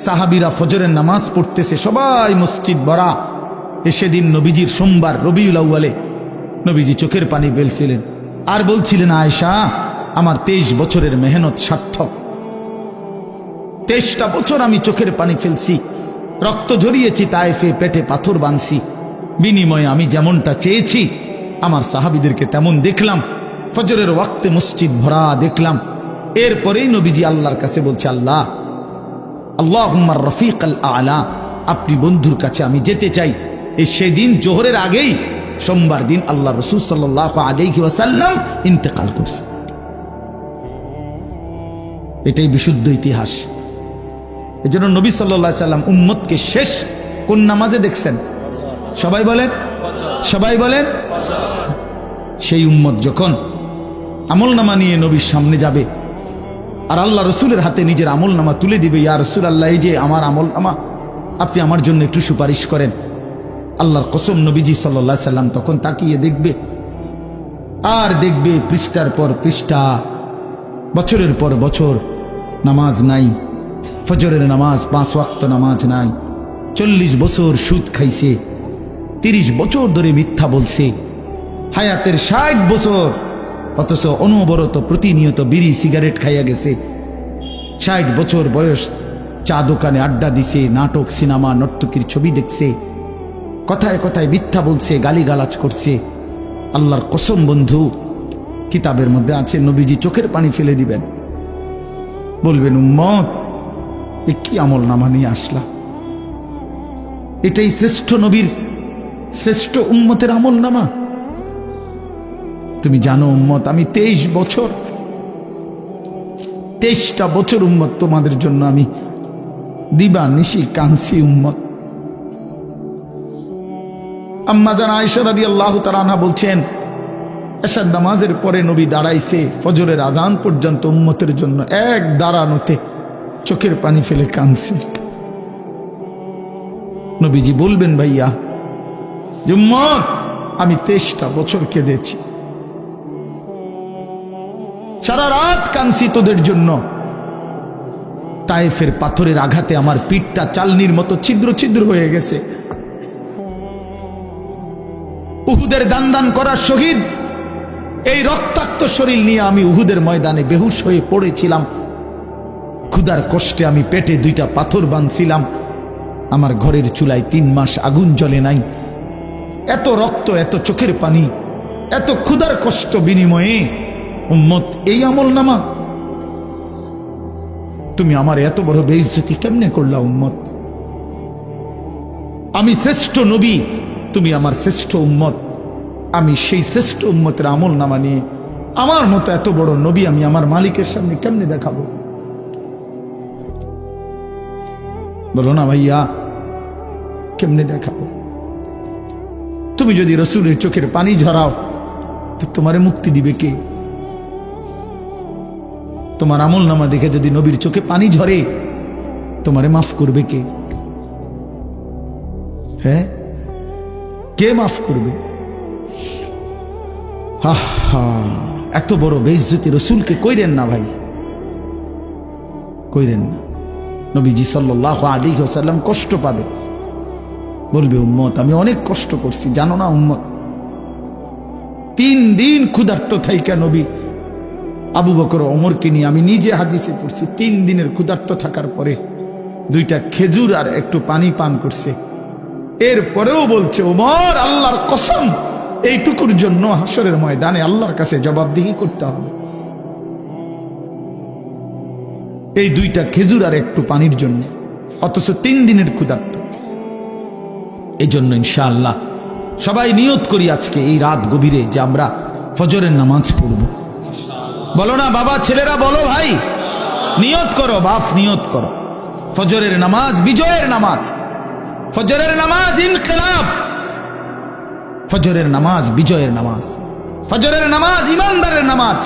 সাহাবীরা ফজরের নামাজ পড়তেছে, সবাই মসজিদ ভরা। সেদিন নবীজির সোমবার রবিউল আউয়ালে নবীজি চোখের পানি ফেলছিলেন আর বলছিলেন, আয়েশা আমার 23 বছরের মেহনত সার্থক। 23টা বছর আমি চোখের পানি ফেলছি, রক্ত ঝরিয়েছি তায়েফে, পেটে পাথর বাঁধছি, বিনিময়ে আমি যেমনটা চেয়েছি আমার সাহাবীদেরকে তেমন দেখলাম, ফজরের ওয়াক্তে মসজিদ ভরা দেখলাম। এরপরেই নবীজি আল্লাহর কাছে বলছে, আল্লাহ আল্লাহুম্মা রফিক আল আলা, আপনি বন্ধুর কাছে আমি যেতে চাই। এই সেদিন জোহরের আগেই সোমবার দিন আল্লাহ রাসূল সাল্লাল্লাহু আলাইহি ওয়াসাল্লাম ইন্তেকাল করছে। এটাই বিশুদ্ধ ইতিহাস। এজন্য নবী সাল্লাল্লাহু আলাইহি সাল্লাম উম্মতকে শেষ কোন নামাজে দেখছেন? সবাই বলেন, সবাই বলেন। সেই উম্মত যখন আমলনামা নিয়ে নবীর সামনে যাবে আর আল্লাহ রসুলের হাতে নিজের আমলনামা তুলে দিবে, ইয়া রাসূলুল্লাহ, এই যে আমার আমলনামা, আপনি আমার জন্য একটু সুপারিশ করেন। আল্লাহর কসম, নবীজি সাল্লাল্লাহু আলাইহি সাল্লাম তখন তাকিয়ে দেখবে আর দেখবে পৃষ্ঠার পর পৃষ্ঠা, বছরের পর বছর নামাজ নাই, ফজরের নামাজ 5 ওয়াক্ত নামাজ নাই, 40 বছর সুদ খাইছে, 30 বছর ধরে মিথ্যা বলছে, হায়াতের 60 বছর, অথচ অনবরত প্রতিনিয়ত বিড়ি সিগারেট খাইয়া গেছে। 60 বছর বয়স, চা দোকানে আড্ডা দিছে, নাটক সিনেমা নর্তকীর ছবি দেখছে, কথায় কথায় মিথ্যা বলছে, গালিগালাজ করছে। আল্লাহর কসম বন্ধু, কিতাবের মধ্যে আছে, নবীজি চোখের পানি ফেলে দিবেন, বলবেন, উম্মত এ কি আমল নামা নিয়ে আসলা? এটাই শ্রেষ্ঠ নবীর, শ্রেষ্ঠ উম্মতের আমল নামা? তুমি জানো উম্মত, আমি 23টা বছর উম্মত তোমাদের জন্য আমি দিবা নিশি কাঁদছি উম্মত। আম্মা জান আয়েশা রাদিয়াল্লাহু তাআলা আনহা বলছেন, এশার নামাজের পরে নবী দাঁড়াইছে ফজরের আজান পর্যন্ত উম্মতের জন্য এক দাঁড়ানোতে চোখের পানি ফেলে কাঁদছে। নবীজি বলবেন, ভাইয়া উম্মত আমি 23টা বছর কেঁদেছি, সারা রাত কাঁদছি তোদের জন্য। তায়েফের পাথরের আঘাতে আমার পিঠটা চালনির মতো ছিদ্র ছিদ্র হয়ে গেছে। উহুদের দান দান করা শহীদ, এই রক্তাক্ত শরীর নিয়ে আমি উহুদের ময়দানে বেহুশ হয়ে পড়েছিলাম। ক্ষুধার কষ্টে আমি পেটে 2টা পাথর বাঁধছিলাম। আমার ঘরের চুলায় 3 মাস আগুন জ্বলে নাই। এত রক্ত, এত চোখের পানি, এত ক্ষুধার কষ্ট বিনিময়ে উম্মত এই আমল নামা? তুমি আমার এত বড় বেইজ্জতি কেমনে করলা উম্মত? আমি শ্রেষ্ঠ নবী, তুমি আমার শ্রেষ্ঠ উম্মত। আমি সেই শ্রেষ্ঠ উম্মতের আমল নামা নিয়ে আমার মতো এত বড় নবী আমি আমার মালিকের সামনে কেমনে দেখাবো? বলো না ভাইয়া, কেমনে দেখাবো? তুমি যদি রসুলের চোখের পানি ঝরাও তো তোমারে মুক্তি দিবে কে? তোমার আমল নামা দেখে যদি নবীর চোখে পানি ঝরে, তোমারে মাফ করবে কে? হ্যাঁ, কে মাফ করবে? এত বড় বেইজ্জতি রসুলকে কইরেন না ভাই, কইরেন না। নবীজি সাল্লাল্লাহু আলাইহি ওয়াসাল্লাম কষ্ট পাবে, বলবে, উম্মত আমি অনেক কষ্ট করছি, জানো না উম্মত? 3 দিন ক্ষুধার্ত থাইকা নবী আবু বকর ওমরকে নিয়ে, আমি নিজে হাদিসে পড়ছি, 3 দিনের ক্ষুধার্ত থাকার পরে 2টা খেজুর আর একটু পানি পান করছে। এরপরেও বলছে, ওমর আল্লাহর কসম, এইটুকুর জন্য হাসরের ময়দানে আল্লাহর কাছে জবাবদিহি করতে হবে, এই 2টা খেজুর আর একটু পানির জন্য, অথচ 3 দিনের ক্ষুধার্ত। এই জন্য ইনশাআল্লাহ সবাই নিয়ত করি আজকে এই রাত গভীরে যে আমরা ফজরের নামাজ পড়ব। বলো না বাবা, ছেলেরা বলো ভাই, নিয়ত করো বাপ, নিয়ত করো। ফজরের নামাজ বিজয়ের নামাজ, ফজরের নামাজ ইনকিলাব, ফজরের নামাজ বিজয়ের নামাজ, ফজরের নামাজ ইমানদারের নামাজ।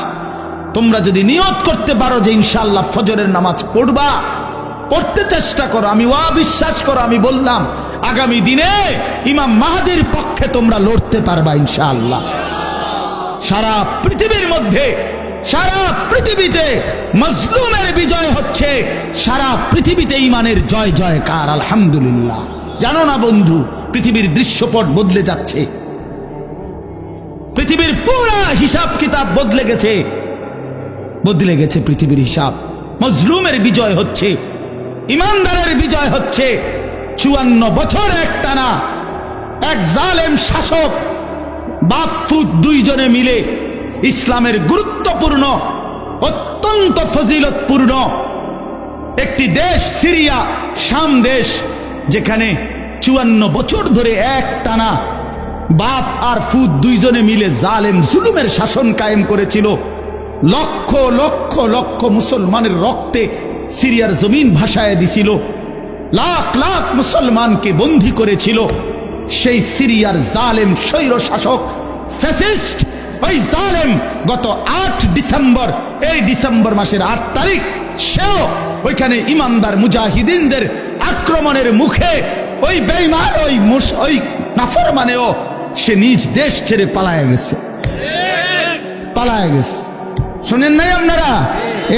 তোমরা যদি নিয়ত করতে পারো যে ইনশাআল্লাহ ফজরের নামাজ পড়বা, পড়তে চেষ্টা করো, আমি বিশ্বাস করো, আমি বললাম আগামী দিনে ইমাম মাহদীর পক্ষে তোমরা লড়তে পারবা ইনশাআল্লাহ। সারা পৃথিবীর মধ্যে, সারা পৃথিবীতে মজলুমের বিজয় হচ্ছে, সারা পৃথিবীতে ইমানের জয় জয়কার, আলহামদুলিল্লাহ। জানো না বন্ধু, পৃথিবীর দৃশ্যপট বদলে যাচ্ছে, পৃথিবীর পুরো হিসাব কিতাব বদলে গেছে, বদলে গেছে পৃথিবীর হিসাব। মজলুমের বিজয় হচ্ছে, ইমানদারের বিজয় হচ্ছে। 54 বছর একটানা এক জালেম শাসক বাপ ফুত দুইজনে মিলে ইসলামের গুরুত্বপূর্ণ অত্যন্ত ফজিলতপূর্ণ একটি দেশ সিরিয়া, শাম দেশ, যেখানে 54 বছর ধরে এক টানা বাপ আর ফুত দুইজনে মিলে জালেম জুলুমের শাসন কায়েম করেছিল। লক্ষ লক্ষ লক্ষ মুসলমানের রক্তে সিরিয়ার জমিন ভাসায় দিছিল, লাখ লাখ মুসলমানকে বন্দী করেছিল। সেই সিরিয়ার জালেম স্বৈর শাসক ফ্যাসিস্ট ওই জালেম গত 8 ডিসেম্বর, এই ডিসেম্বর মাসের 8 তারিখ, সেও ওইখানে ইমানদার মুজাহিদিনদের আক্রমণের মুখে ওই বেঈমান ওই নাফরমানেও সে নিজ দেশ ছেড়ে পালায় গেছে। শোনেন নাই আপনারা?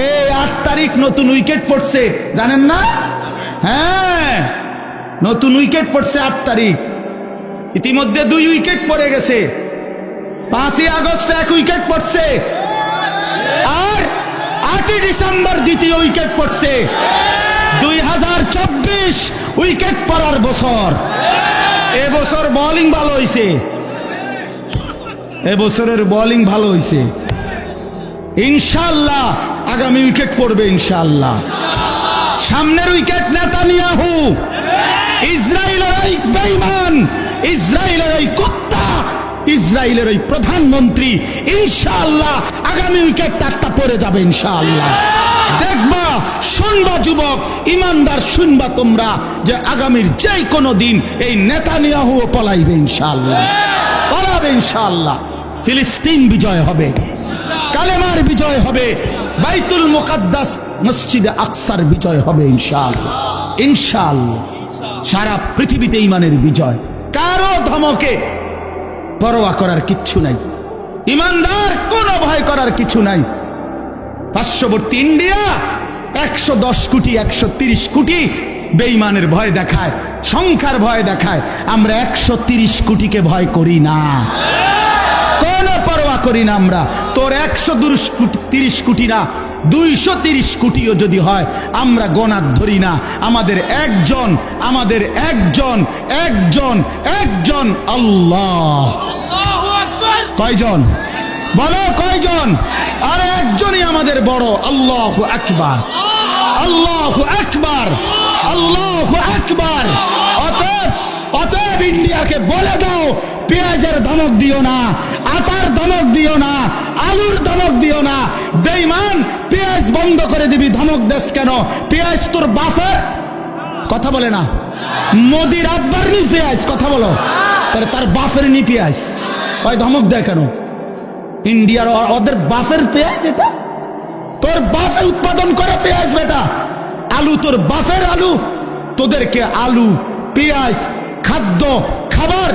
এই 8 তারিখ নতুন উইকেট পড়ছে, জানেন না? হ্যাঁ, নতুন উইকেট পড়ছে 8 তারিখ। ইতিমধ্যে 2 উইকেট পড়ে গেছে। 5ই আগস্ট 1 উইকেট পড়ছে, আর 8ই ডিসেম্বর 2য় উইকেট পড়ছে। 2024 উইকেট পড়ার বছর। এবছর বোলিং ভালো হয়েছে, এবছরের বোলিং ভালো হয়েছে। ইনশাআল্লাহ আগামী উইকেট পড়বে ইনশাআল্লাহ। সামনের উইকেট নেতানিয়াহু, ইসরায়েলের ওই বেঈমান, ইসরায়েলের ওই কুত্তা, ইসরায়েলের ওই প্রধানমন্ত্রী। ইনশাআল্লাহ আগামী উইকেট একটা পড়ে যাবে ইনশাআল্লাহ। দেখবা, শুনবা যুবক, ইমানদার শুনবা তোমরা, যে আগামীর যে কোনো দিন এই নেতানিয়াহু পলাইবে ইনশাআল্লাহ, পলাবে ইনশাআল্লাহ। ফিলিস্তিন বিজয় হবে, কালেমার বিজয় হবে, বাইতুল মুকাদ্দাস মসজিদে আকসার বিজয় হবে ইনশাআল্লাহ, ইনশাআল্লাহ। সারা পৃথিবীতে ইমানের বিজয়। কারো ধমকে পরোয়া করার কিচ্ছু নাই, ইমানদার কোনো ভয় করার কিছু নাই। পার্শ্ববর্তী ইন্ডিয়া 110 কোটি 130 কোটি বেঈমানের ভয় দেখায়, সংখ্যার ভয় দেখায়। আমরা 130 কোটিকে ভয় করি না, কোনো পরোয়া করি না আমরা। তোর 130 কোটি না, 230 কোটিও যদি হয় আমরা গোনা ধরি না। আমাদের একজন আল্লাহ। কয়জন বলো, কয়জন? আর একজনই আমাদের বড়। আল্লাহু আকবার, আল্লাহু আকবার, আল্লাহু আকবার। অতএব ইন্ডিয়াকে বলে দাও, পেঁয়াজের ধমক দিও না, আটার ধমক দিও না, আলুর ধমক দিও না। বেঈমান, পেঁয়াজ বন্ধ করে দিবি, ধমক দেশ কেন? পেঁয়াজ তোর বাপের, কথা বলে না। মোদির আব্বার নি পেঁয়াজ, কথা বলো। তার বাপের নি পেঁয়াজ, ওই ধমক দেয় কেন? ইন্ডিয়ার ওদের বাপের পেঁয়াজ, এটা তোর বাপে উৎপাদন করে পেঁয়াজ বেটা। আলু তোর বাপের আলু, তোদেরকে আলু পেঁয়াজ খাদ্য খাবার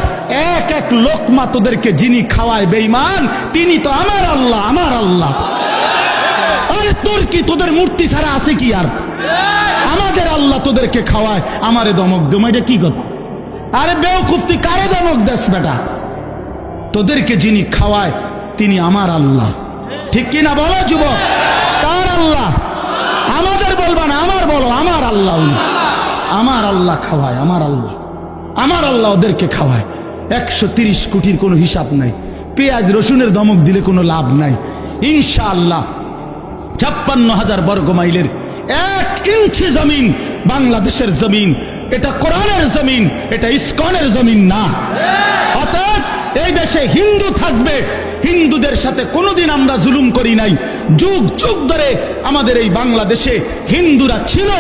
এক এক লোকমা তোদেরকে যিনি খাওয়ায় বেঈমান, তিনি তো আমার আল্লাহ, আমার আল্লাহ। আরে তোর কি, তোদের মূর্তি ছাড়া আছে কি আর? আমাদের আল্লাহ তোদেরকে খাওয়ায়, আমারে ধমক দেব, এটা কি কথা? আরে বেওকুফ, তুই কারে ধমক দেস বেটা? তোদেরকে যিনি খাওয়ায় তিনি আমার আল্লাহ, ঠিক কি না বলো যুবক? কার আল্লাহ? আমাদের বলবা না, আমার বলো, আমার আল্লাহ। আমার আল্লাহ খাওয়ায়, আমার আল্লাহ, আমার আল্লাহ ওদেরকে খাওয়ায়। 130 কোটির কোনো হিসাব নাই। পেঁয়াজ রসুনের ধমক দিলে কোনো লাভ নাই। ইনশাআল্লাহ 56,000 বর্গ মাইলের 1 ইঞ্চি জমিন বাংলাদেশের জমিন। এটা কোরআনের জমিন, এটা ইসকনের জমিন না। অতএব এই দেশে হিন্দু থাকবে, হিন্দুদের সাথে কোনোদিন আমরা জুলুম করি নাই। যুগ যুগ ধরে আমাদের এই বাংলাদেশে হিন্দুরা ছিল,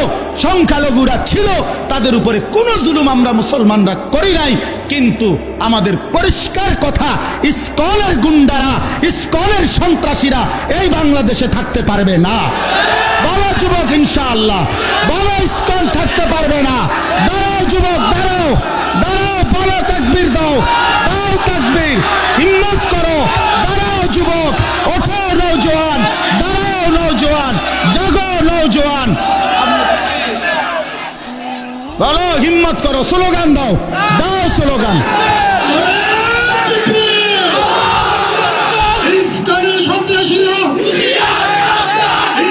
সংখ্যালঘুরা ছিল, তাদের উপরে কোনো জুলুম আমরা মুসলমানরা করি নাই। কিন্তু আমাদের পরিষ্কার কথা, ইসকনের গুন্ডারা, ইসকনের সন্ত্রাসীরা এই বাংলাদেশে থাকতে পারবে না। বলো যুবক ইনশাআল্লাহ, বলো ইসকন থাকতে পারবে না। দাঁড়াও যুবক, দাঁড়াও, দাঁড়াও, বলো তাকবীর দাও, দাও তাকবীর, হিম্মত করো, দাঁড়াও যুবক, ওঠো নওজোয়ান, দাঁড়াও নওজোয়ান, জাগো নওজোয়ান, বলো হিম্মত করো, স্লোগান দাও, দাও স্লোগান। ইসকনের সন্ত্রাসীরা,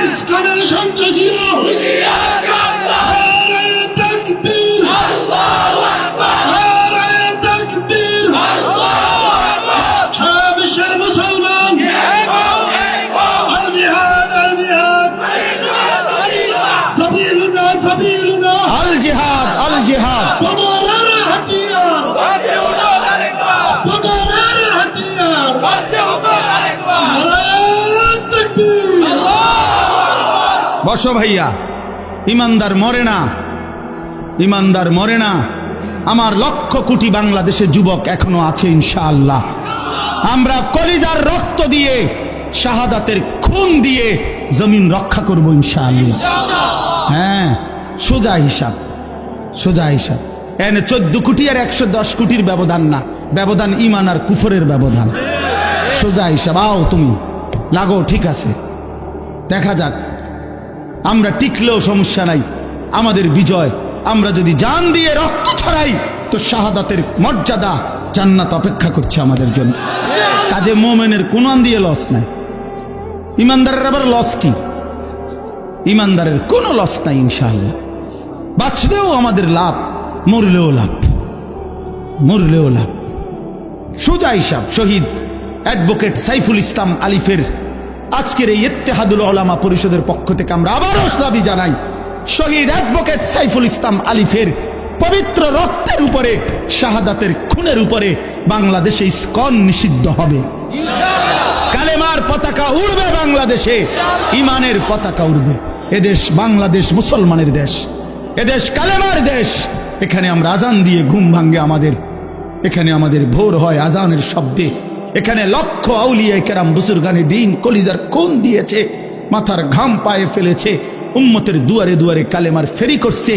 ইসকনের সন্ত্রাসীরা, নারে তাকবীর, আল্লাহু আকবার, নারে তাকবীর, আল্লাহু আকবার, বসো ভাইয়া। ইমানদার মরে না, ইমানদার মরে না। আমার লক্ষ কোটি বাংলাদেশের যুবক এখনো আছে ইনশাআল্লাহ। আমরা কলিজার রক্ত দিয়ে, শাহাদাতের খুন দিয়ে জমিন রক্ষা করব ইনশাআল্লাহ। হ্যাঁ, সোজা হিসাব, সোজা হিসাব। এনে 14 কোটি আর 110 কোটির ব্যবধান না, ব্যবধান ইমান আর কুফরের ব্যবধান। সোজা হিসাব। আও তুমি লাগো, ঠিক আছে, দেখা যাক। আমরা টিকলেও সমস্যা নাই, আমাদের বিজয়। আমরা যদি জান দিয়ে রক্ত ছড়াই তো শাহাদাতের মর্যাদা, জান্নাত অপেক্ষা করছে আমাদের জন্য। কাজে মোমেনের কোন দিয়ে লস নাই। ইমানদারের আবার লস কি? ইমানদারের কোনো লস নাই ইনশাআল্লাহ। বাঁচলেও আমাদের লাভ, মরলেও লাভ, মরলেও লাভ। সোজা হিসাব। শহীদ অ্যাডভোকেট সাইফুল ইসলাম আলিফের আজকের এই ইত্তেহাদুল উলামা পরিষদের পক্ষ থেকে আমরা আবারও দাবি জানাই, শহীদ অ্যাডভোকেট সাইফুল ইসলাম আলিফের পবিত্র রক্তের উপরে, শাহাদাতের খুনের উপরে বাংলাদেশে ইসকন নিষিদ্ধ হবে। কালেমার পতাকা উড়বে বাংলাদেশে, ইমানের পতাকা উড়বে। এদেশ বাংলাদেশ মুসলমানের দেশ, এদেশ কালেমার দেশ। এখানে আমরা আজান দিয়ে ঘুম ভাঙ্গে আমাদের, এখানে আমাদের ভোর হয় আজানের শব্দে। এখানে লক্ষ আউলিয়া কেরাম বুজুর্গানে দিন কলিজার খুন দিয়েছে, মাথার ঘাম পায়ে ফেলেছে, উম্মতের দুয়ারে দুয়ারে কালেমার ফেরি করছে।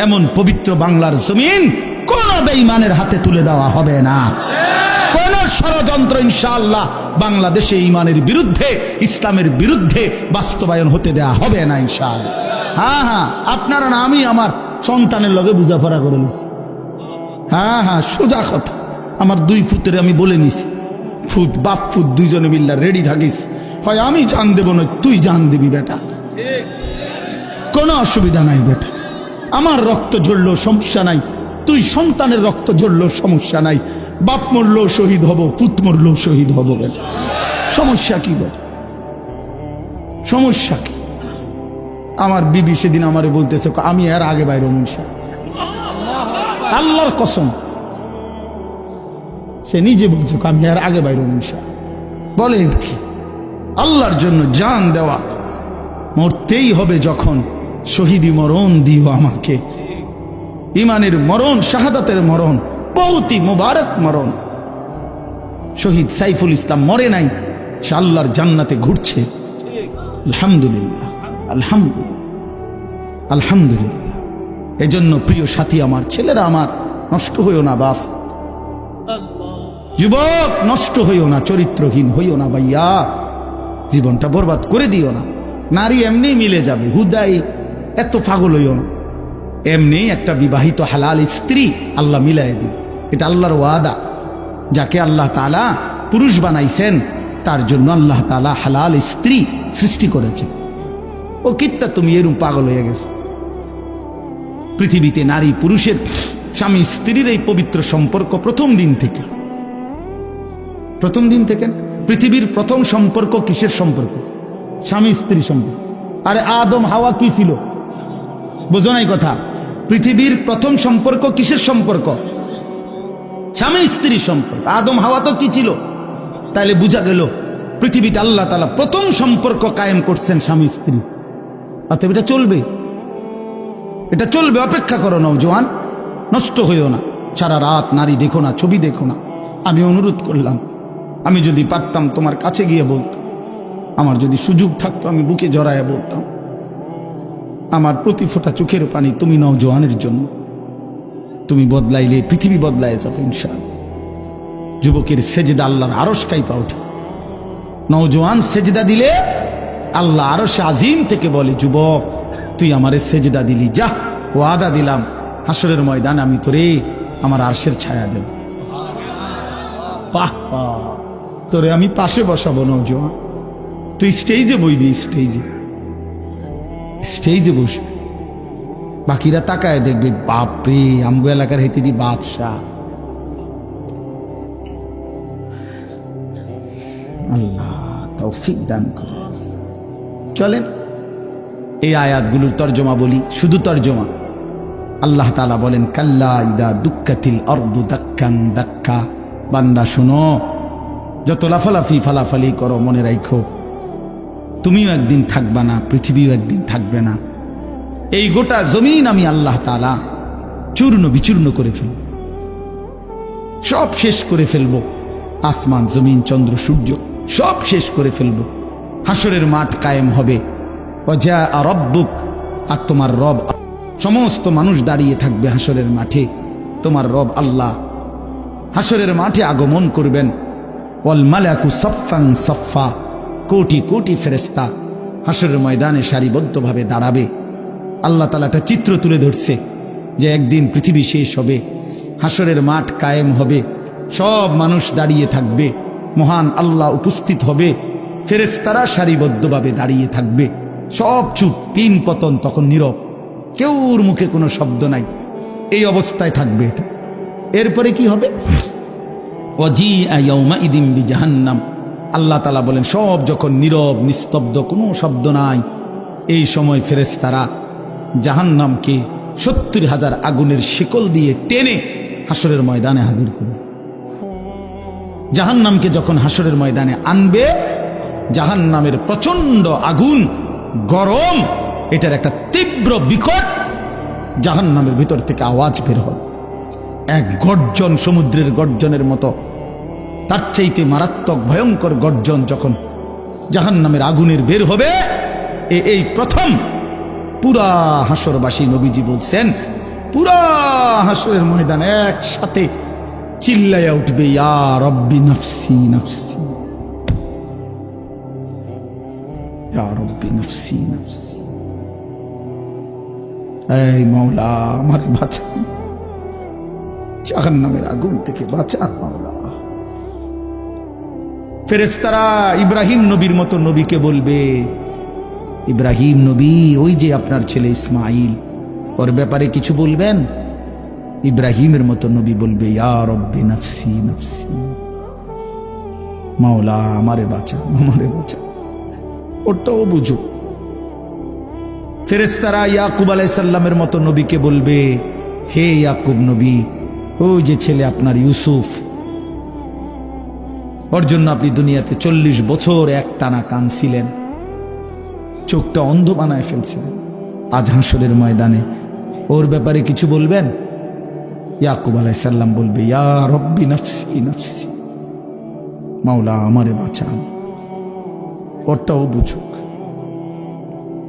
এমন পবিত্র বাংলার জমিন কোন বেঈমানের হাতে তুলে দেওয়া হবে না। কোন ষড়যন্ত্র ইনশাআল্লাহ বাংলাদেশে ইমানের বিরুদ্ধে, ইসলামের বিরুদ্ধে বাস্তবায়ন হতে দেওয়া হবে না ইনশাআল্লাহ। হ্যাঁ হ্যাঁ, আপনারা না, আমি আমার সন্তানের লগে বুঝাপড়া করে নিছি। হ্যাঁ হ্যাঁ, সোজা কথা। আমার 2 ফুটের আমি বলে নিছি, ফুট বাপ ফুট দুইজনে মিল্লা রেডি থাকিস, হয় আমি জান দেব না তুই জান দিবি বেটা, কোনো অসুবিধা নাই বেটা। আমার রক্ত ঝরলেও সমস্যা নাই, তুই সন্তানের রক্ত ঝরলেও সমস্যা নাই। বাপ মরলেও শহীদ হব, পুত মরলেও শহীদ হব বেটা, সমস্যা কি বেটা, সমস্যা কি? আমার বিবি সেদিন আমারে বলতেছে, আমি এর আগে বাইরে মনসা, আল্লাহর কসম, সে নিজে বলছে আমি এর আগে বাইরে মনসা। বলেন কি? আল্লাহর জন্য জান দেওয়া, মরতেই হবে যখন, শহীদি মরণ দিও আমাকে। ইমানের মরণ, শাহাদাতের মরণ, বহুতই মুবারক মরণ। শহীদ সাইফুল ইসলাম মরে নাই, সে আল্লাহর জান্নাতে ঘুরছে। আলহামদুলিল্লাহ, আলহামদুলিল্লাহ, আলহামদুলিল্লাহ। এজন্য প্রিয় সাথী আমার, ছেলেরা আমার, নষ্ট হইও না বাপ, যুবক নষ্ট হইও না, চরিত্রহীন হইও না ভাইয়া, জীবনটা বরবাদ করে দিও না। নারী এমনি মিলে যাবে, হুদাই এত পাগল হইও না। এমনি একটা বিবাহিত হালাল স্ত্রী আল্লাহ মিলাই দিবে, এটা আল্লাহর ওয়াদা। যাকে আল্লাহ তাআলা পুরুষ বানাইছেন তার জন্য আল্লাহ তাআলা হালাল স্ত্রী সৃষ্টি করেছেন। ও কিটটা তুমি এরকম পাগল হয়ে গেছো? পৃথিবীতে নারী পুরুষের, স্বামী স্ত্রীর এই পবিত্র সম্পর্ক প্রথম দিন থেকে, প্রথম দিন থেকে। পৃথিবীর প্রথম সম্পর্ক কিসের সম্পর্ক? স্বামী স্ত্রী সম্পর্ক। আরে আদম হাওয়া কি ছিল? বোঝো নাই কথা? পৃথিবীর প্রথম সম্পর্ক কিসের সম্পর্ক? স্বামী স্ত্রী সম্পর্ক। আদম হাওয়া তো কি ছিল? তাহলে বুঝা গেল পৃথিবীতে আল্লাহ তাআলা প্রথম সম্পর্ক কায়েম করছেন স্বামী স্ত্রী। অতএব এটা চলবে, এটা চলবে। অপেক্ষা করো নওজোয়ান, নষ্ট হইও না। সারা রাত নারী দেখো না, ছবি দেখো না। আমি অনুরোধ করলাম, আমি যদি পারতাম তোমার কাছে গিয়ে বলতাম, আমার যদি সুযোগ থাকতো আমি বুকে জড়ায় বলতাম, আমার প্রতি ফোঁটা চোখের পানি তুমি নওজোয়ানের জন্য। তুমি বদলাইলে পৃথিবী বদলায় যাবে ইনশাআল্লাহ। যুবকের সেজদা আল্লাহর আরশ কাইপা ওঠে। নওজোয়ান সেজদা দিলে আল্লাহ আরশে আজিম থেকে বলে, যুবক তুই আমারে সেজদা দিলি, যা ওয়াদা দিলাম হাসরের ময়দানে আমি তোরে আমার আরশের ছায়া দেব। বাহ বাহ, তোরে আমি পাশে বসাবো নওজোয়ান, তুই স্টেজে বইবি, স্টেজে, স্টেজে বসবি। বাকিরা তাকায় দেখবে, বাপরে আমগো এলাকার হেতে দি বাদশাহ। আল্লাহ তৌফিক দান করে। চলেন এই আয়াতগুলোর তর্জমা বলি, শুধু তর্জমা। আল্লাহ তাআলা বলেন, কাল্লা ইদা দুক্কাতিল আরদু দাক্কান দাক্কা। বান্দা শুনো, যত লাফালাফি ফালাফালি করো মনে রাখো, তুমিও একদিন থাকবা না, পৃথিবীও একদিন থাকবে না। এই গোটা জমিন আমি আল্লাহ তাআলা চূর্ণ বিচূর্ণ করে ফেলব, সব শেষ করে ফেলব। আসমান জমিন চন্দ্র সূর্য সব শেষ করে ফেলব। হাসরের মাঠ কায়েম হবে। ওয়াজা রব্বুক, আর তোমার রব, সমস্ত মানুষ দাঁড়িয়ে থাকবে হাসরের মাঠে। তোমার রব আল্লাহ হাসরের মাঠে আগমন করবেন। ওয়াল মালাকু সাফফান সাফফা, কোটি কোটি ফেরেশতা হাসরের ময়দানে সারিবদ্ধভাবে দাঁড়াবে। আল্লাহ তাআলা একটা চিত্র তুলে ধরছে যে একদিন পৃথিবী শেষ হবে, হাসরের মাঠ কায়েম হবে, সব মানুষ দাঁড়িয়ে থাকবে, মহান আল্লাহ উপস্থিত হবে, ফেরেশতারা সারিবদ্ধভাবে দাঁড়িয়ে থাকবে, সব চুপ, পিন পতন, তখন নীরব, কেউর মুখে কোনো শব্দ নাই। এই অবস্থায় থাকবে এটা। এরপরে কি হবে? ওয়াজিআ ইয়াউমাইদিন বিজাহান্নাম, আল্লাহ তাআলা বলেন সব যখন নীরব নিস্তব্ধ, কোনো শব্দ নাই, এই সময় ফেরেশতারা জাহান্নামকে 70,000 আগুনের শিকল দিয়ে টেনে হাসরের ময়দানে হাজির করবে। জাহান্নামকে যখন হাসরের ময়দানে আনবে, জাহান্নামের প্রচন্ড আগুন, গরম, এটার একটা তীব্র বিকট জাহান্নামের ভিতর থেকে আওয়াজ বের হয়, এক গর্জন, সমুদ্রের গর্জনের মতো। তার চাইতে মারাত্মক ভয়ঙ্কর গর্জন যখন জাহান্নামের আগুনের বের হবে, এই প্রথম পুরা হাসরবাসী, নবীজি বলছেন পুরা হাসরের ময়দান একসাথে চিল্লাইয়া উঠবে, ইয়া রব্বি নফসি নফসি, ইয়া রব্বি নফসি নফসি, এই মাওলা আমার বাঁচা, জাহান্নামের আগুন থেকে বাঁচা মাওলা। ফেরেশতারা ইব্রাহিম নবীর মতো নবীকে বলবে, ইব্রাহিম নবী, ওই যে আপনার ছেলে ইসমাইল, ওর ব্যাপারে কিছু বলবেন? ইব্রাহিমের মতো নবী বলবে, ইয়া রব্বি নফসি নফসি, মাওলা আমারে বাঁচা, আমারে বাঁচা। ওটাও বুঝো। ফেরেশতারা ইয়াকুব আলাইহিস সালামের মতো নবীকে বলবে, হে ইয়াকুব নবী, ওই যে ছেলে আপনার ইউসুফ, ওর জন্য আপনি দুনিয়াতে 40 বছর একটানা কাঁদছিলেন, চোখটা অন্ধ বানায় ফেলছিলেন, আজ হাসরের ময়দানে ওর ব্যাপারে কিছু বলবেন? ইয়াকুব আলাইহিস সালাম বলবে, ইয়া রব্বি নফসি নফসি, মাওলা আমারে বাঁচান। ওটাও বুঝুক।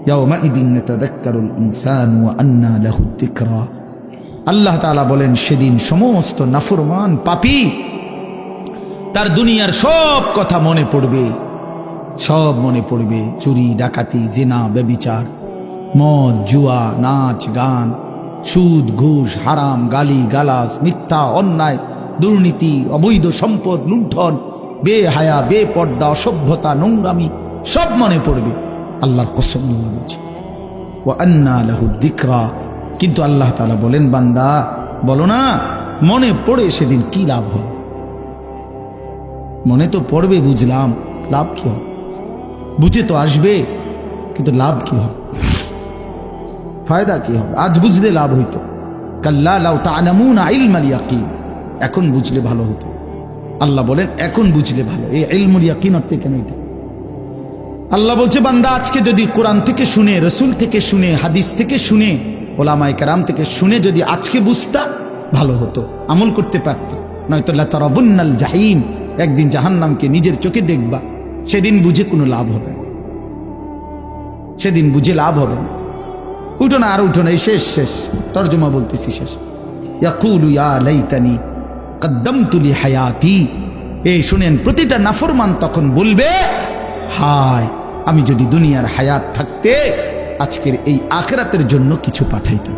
ইয়াউমাইদিন ইয়াতাযাক্কারুল ইনসানু ওয়া আন্না লাহু যিকরা, আল্লাহ তাআলা বলেন সেদিন সমস্ত নাফরমান পাপী তার দুনিয়ার সব কথা মনে পড়বে, সব মনে পড়বে। চুরি ডাকাতি, জিনা, ব্যভিচার, মদ, জুয়া, নাচ গান, সুদ ঘুষ, হারাম, গালি গালাজ, মিথ্যা, অন্যায়, দুর্নীতি, অবৈধ সম্পদ লুণ্ঠন, বেহায়া, বেপর্দা, অসভ্যতা, নোংরামি, সব মনে পড়বে। আল্লাহর কসম, আল্লাহ বলছে ওয়া আন্না লাহু যিকরা। কিন্তু আল্লাহ তাআলা বলেন, বান্দা বলো না, মনে পড়ে সেদিন কি লাভ হবে? মনে তো পড়বে, বুঝলাম, লাভ কি হবে? বুঝে তো আসবে, কিন্তু লাভ কি হবে? ফায়দা কি হবে? আজ বুঝলে লাভ হইতো। কাল্লা লাউ তা'লামুনা ইলমাল ইয়াকিন, এখন বুঝলে ভালো হতো। আল্লাহ বলেন এখন বুঝলে ভালো। এই ইলমুল ইয়াকিন অর্থে কেন এটা? আল্লাহ বলছে, বান্দা আজকে যদি কোরআন থেকে শুনে, রসুল থেকে শুনে, হাদিস থেকে শুনে, ওলামায়ে কেরাম থেকে শুনে যদি আজকে বুঝতা, ভালো হতো, আমল করতে পারতা। নয়তো লাতারাবুন্নাল জাহিম, একদিন জাহান্নামকে নিজের চোখে দেখবা, সেদিন বুঝে কোনো লাভ হবে না, সেদিন বুঝে লাভ হবে না। উঠো না, আর উঠো না, এই শেষ, শেষ তর্জমা বলতেছি, শেষ। ইয়াকুলু ইয়া লাইতানি কদ্দামতু লি হায়াতি, এই শুনেন, প্রতিটা নাফরমান তখন বলবে, হায় আমি যদি দুনিয়ার হায়াত থাকতে আজকের এই আখিরাতের জন্য কিছু পাঠাইতাম।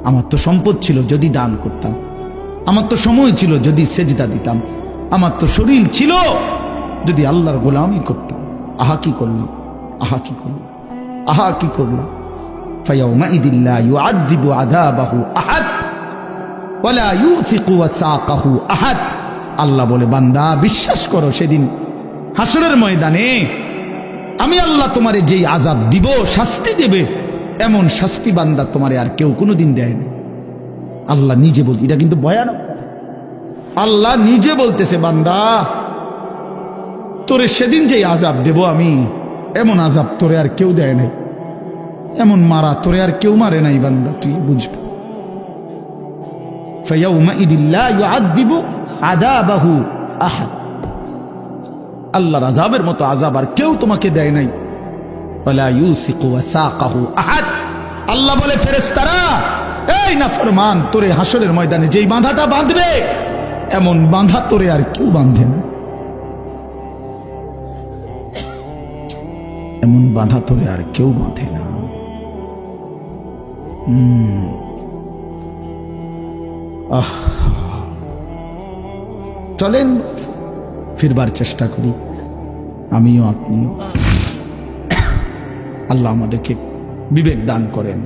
আমার তো সম্পদ ছিল, যদি দান করতাম। আমার তো সময় ছিল, যদি সেজদা দিতাম। আমার তো শরীর ছিল, যদি আল্লাহর গোলামি করতাম। আহা কি করলাম, আহা কি করলাম, আহা কি করলাম। ফায়াউমাইদিন লা ইউআযযিবু আযাবাহু আহাদ ওয়া লা ইউথিকু ওয়াসাকাহু আহাদ। আল্লাহ বলে, বান্দা বিশ্বাস করো, সেদিন হাসরের ময়দানে আমি আল্লাহ তোমারে যেই আযাব দিব, শাস্তি দেবে, এমন শাস্তি বান্দা তোমারে আর কেউ কোনোদিন দেয় না। আল্লাহ নিজে বলতে, এটা কিন্তু ভয়ানক কথা। আল্লাহ নিজে বলতেছে, বান্দা তোরে সেদিন যেই আযাব দেব আমি, এমন আযাব তোরে আর কেউ দেয় নাই, এমন মারা তোরে আর কেউ মারে নাই বান্দা, তুই বুঝবি। ফায়াউমাইযিন লা ইউআযযিবু আযাবাহু আহাদ, আল্লাহর আযাবের মতো আযাব আর কেউ তোমাকে দেয় নাই। ওয়ালা ইউসিকু ওয়াসাকাহু আহাদ, আল্লাহ বলে ফেরেশতারা, এই নাফরমান, তোরে হাসরের ময়দানে যেই বাঁধাটা বাঁধবে এমন বাঁধা তোরে আর কেউ বাঁধে না, এমন বাঁধা তোরে আর কেউ বাঁধে না। চলেন ফিরবার চেষ্টা করি, আমিও আপনিও। আল্লাহ আমাদেরকে বিবেক দান করেন।